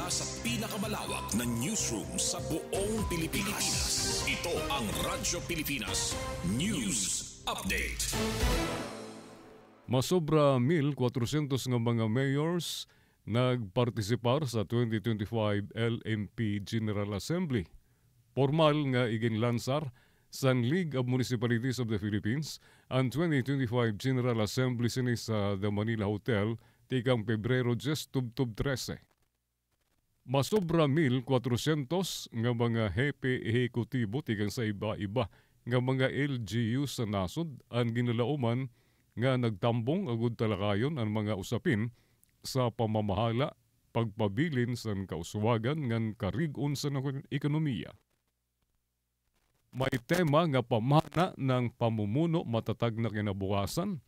Mula sa pinakamalawak na newsroom sa buong Pilipinas. Ito ang Radyo Pilipinas News Update. Masobra 1,400 nga mga mayors nagpartisipar sa 2025 LMP General Assembly. Formal nga iginlansar sa League of Municipalities of the Philippines ang 2025 General Assembly sini sa The Manila Hotel tikang Pebrero 10 tubtub 13. Masobra 1,400 nga mga hepe ehekutibo tikang sa iba-iba nga mga LGU sa nasod ang ginalauman nga nagtambong agud talakayon ang mga usapin sa pamamahala, pagpabilin sa kauswagan ngan karig-on sa ekonomiya. May tema nga pamana ng pamumuno matatag na kinabukasan,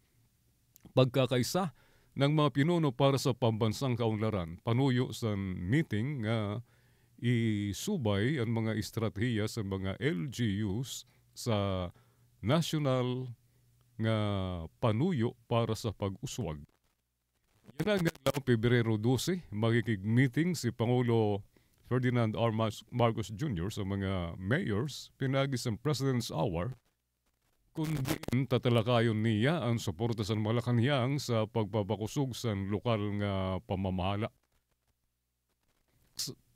pagkakaisa ng mga pinuno para sa pambansang kaunlaran. Panuyo sa meeting nga isubay ang mga estratehiya sa mga LGUs sa national nga panuyo para sa pag-uswag. Yan ang lang Pebrero 12, magkikig-meeting si Pangulo Ferdinand R. Marcos Jr. sa mga mayors pinagi sa President's Hour kundi tatalakayon niya ang suporta sa Malacanang sa pagpapakusog sa lokal nga pamamahala.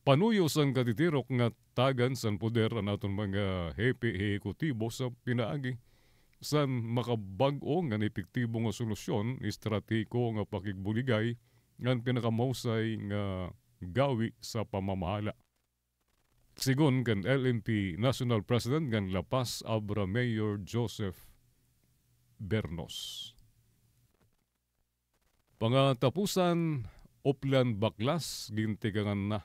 Panuyo sang katitirok nga tagan sa poder ang aton mga hepe ehekutibo sa pinaagi san makabag-o nga epektibo nga solusyon estratiko nga pakigbuligay nga pinakamausay nga gawi sa pamamahala. Sigon kan LMP National President kan La Paz Abra Mayor Joseph Bernos. Pangatapusan Oplan Baklas gintigangan na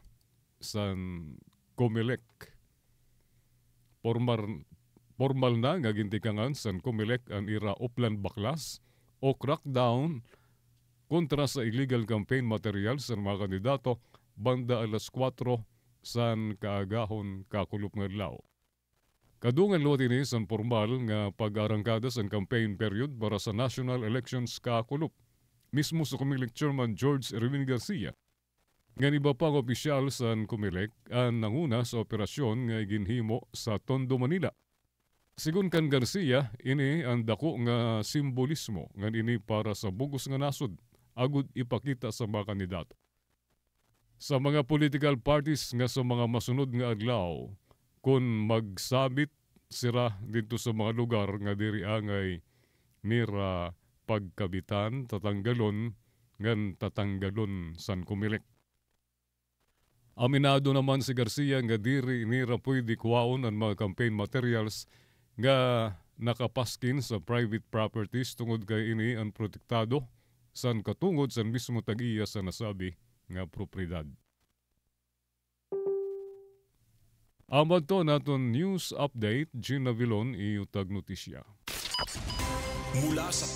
san Comelec. Formal na nga gintigangan san Comelec ang ira Oplan Baklas o crackdown kontra sa illegal campaign materials sa mga kandidato banda alas 4 san kaagahon kakulup nga adlaw. Kadungan luwat ini san formal nga pag-arangkada san campaign period para sa national elections kakulup. Mismo sa Comelec Chairman George Erwin Garcia. Nga iba pang opisyal san Comelec ang nanguna sa operasyon nga ginhimo sa Tondo, Manila. Sigun kan Garcia, ini ang dako nga simbolismo nga ini para sa bugos nga nasod agud ipakita sa mga kandidato. Sa mga political parties nga sa mga masunod nga adlaw, kung magsabit sira dito sa mga lugar nga diri angay nira pagkabitan, tatanggalon san Comelec. Aminado naman si Garcia nga diri nira pwede kuwaon ang mga campaign materials nga nakapaskin sa private properties tungod kay ini ang protektado san katungod sa mismo tag-iya sa nasabi nga propriedad. Amad to naton news update, Gina Vilon, iutag notisya. Mula sa